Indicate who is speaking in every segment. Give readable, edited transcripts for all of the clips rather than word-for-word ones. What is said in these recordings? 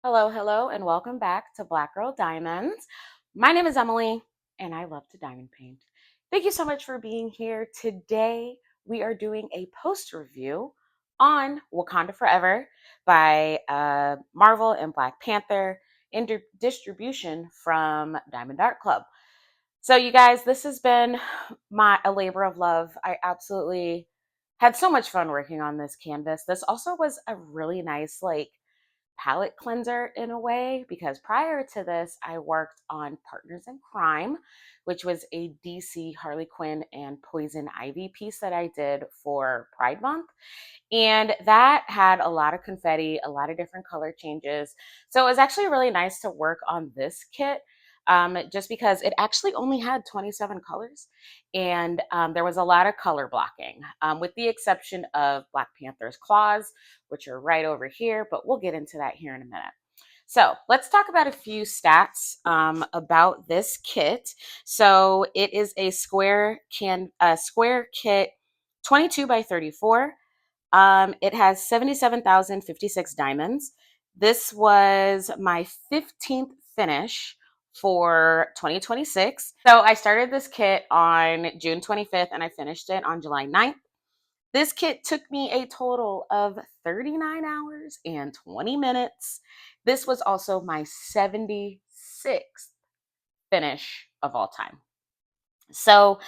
Speaker 1: Hello, hello, and welcome back to Black Girl Diamonds. My name is Emily, and I love to diamond paint. Thank you so much for being here. Today, we are doing a post review on Wakanda Forever by Marvel and Black Panther in distribution from Diamond Art Club. So, you guys, this has been a labor of love. I absolutely had so much fun working on this canvas. This also was a really nice, palette cleanser in a way, because prior to this, I worked on Partners in Crime, which was a DC Harley Quinn and Poison Ivy piece that I did for Pride Month. And that had a lot of confetti, a lot of different color changes. So it was actually really nice to work on this kit. Just because it actually only had 27 colors, and there was a lot of color blocking, with the exception of Black Panther's claws, which are right over here, but we'll get into that here in a minute. So let's talk about a few stats about this kit. So it is a square kit, 22 by 34. It has 77,056 diamonds. This was my 15th finish for 2026. So I started this kit on June 25th and I finished it on July 9th. This kit took me a total of 39 hours and 20 minutes. This was also my 76th finish of all time. So,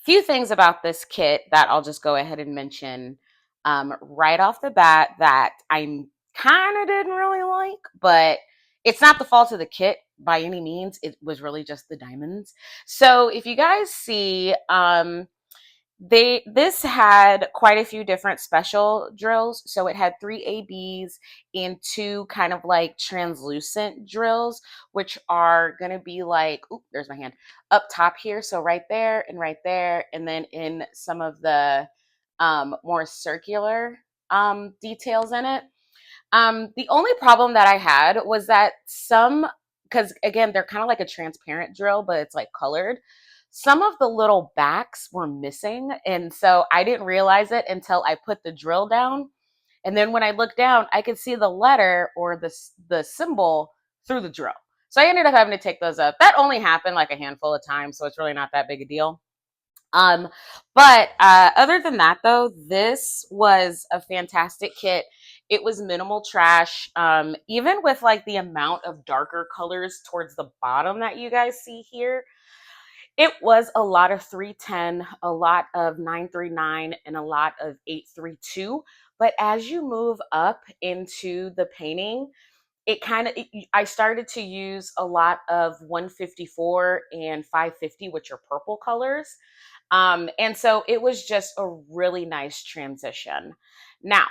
Speaker 1: few things about this kit that I'll just go ahead and mention right off the bat that I kind of didn't really like, but it's not the fault of the kit by any means. It was really just the diamonds. So, if you guys see, this had quite a few different special drills. So it had 3 ABs and 2 kind of like translucent drills, which are going to be like, oop, there's my hand, up top here. So right there and right there. And then in some of the more circular details in it. The only problem that I had was that because again, they're kind of like a transparent drill, but it's like colored. Some of the little backs were missing. And so I didn't realize it until I put the drill down. And then when I looked down, I could see the letter or the symbol through the drill. So I ended up having to take those up. That only happened like a handful of times, so it's really not that big a deal. Um, but other than that, though, this was a fantastic kit. It was minimal trash, even with like the amount of darker colors towards the bottom that you guys see here. It was a lot of 310, a lot of 939, and a lot of 832. But as you move up into the painting, I started to use a lot of 154 and 550, which are purple colors. And so it was just a really nice transition. Now,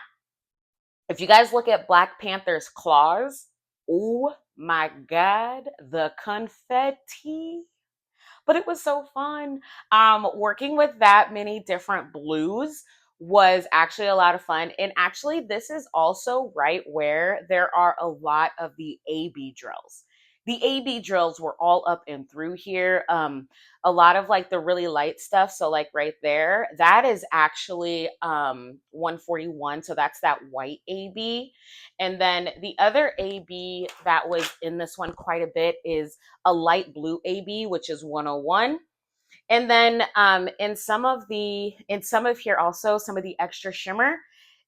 Speaker 1: if you guys look at Black Panther's claws, oh my God, the confetti. But it was so fun. Working with that many different blues was actually a lot of fun. And actually, this is also right where there are a lot of the AB drills. The AB drills were all up and through here. A lot of like the really light stuff. So like right there, that is actually 141. So that's that white AB. And then the other AB that was in this one quite a bit is a light blue AB, which is 101. And then in some of here also, some of the extra shimmer,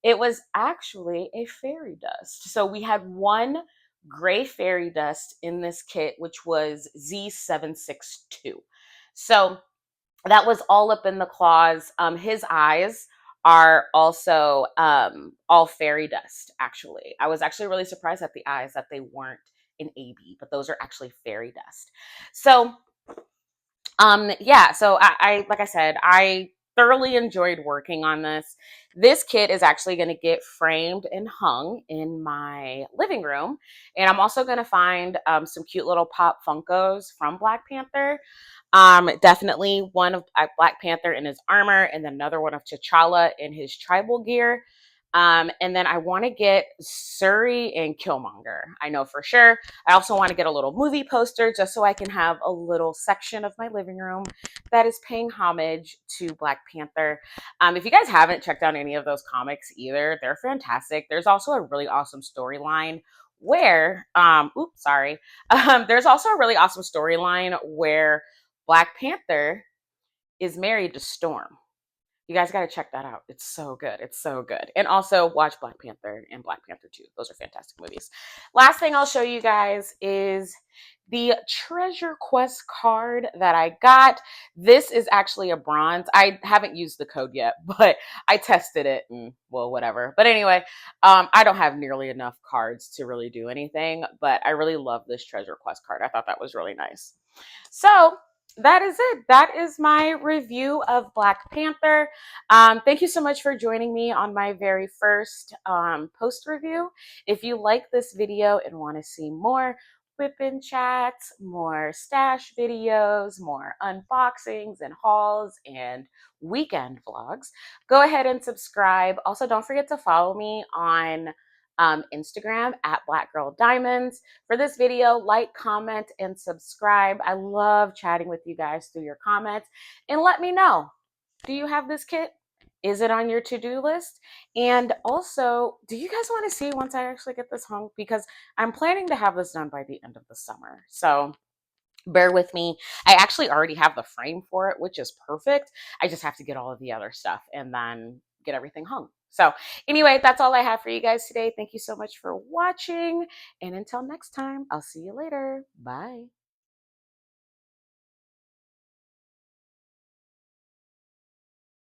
Speaker 1: it was actually a fairy dust. So we had one gray fairy dust in this kit, which was Z762. So that was all up in the claws. His eyes are also all fairy dust, actually. I was actually really surprised at the eyes that they weren't in AB, but those are actually fairy dust. So yeah, so I like I said, I thoroughly enjoyed working on this. This kit is actually going to get framed and hung in my living room, and I'm also going to find some cute little pop Funkos from Black Panther. Definitely one of Black Panther in his armor, and then another one of T'Challa in his tribal gear. And then I want to get Surrey and Killmonger. I know for sure. I also want to get a little movie poster just so I can have a little section of my living room that is paying homage to Black Panther. If you guys haven't checked out any of those comics either, they're fantastic. There's also a really awesome storyline where, oops, sorry. There's also a really awesome storyline where Black Panther is married to Storm. You guys got to check that out. It's so good. It's so good. And also watch Black Panther and Black Panther 2. Those are fantastic movies. Last thing I'll show you guys is the Treasure Quest card that I got. This is actually a bronze. I haven't used the code yet, but I tested it and well, whatever. But anyway, I don't have nearly enough cards to really do anything, but I really love this Treasure Quest card. I thought that was really nice. So that is it. That is my review of Black Panther. Thank you so much for joining me on my very first post review. If you like this video and want to see more whip-in chats, more stash videos, more unboxings and hauls and weekend vlogs, go ahead and subscribe. Also, don't forget to follow me on Instagram at Black Girl Diamonds. For this video, like, comment, and subscribe. I love chatting with you guys through your comments. And let me know, do you have this kit? Is it on your to-do list? And also, do you guys want to see once I actually get this hung? Because I'm planning to have this done by the end of the summer. So bear with me. I actually already have the frame for it, which is perfect. I just have to get all of the other stuff and then get everything hung. So anyway, that's all I have for you guys today. Thank you so much for watching. And until next time, I'll see you later. Bye.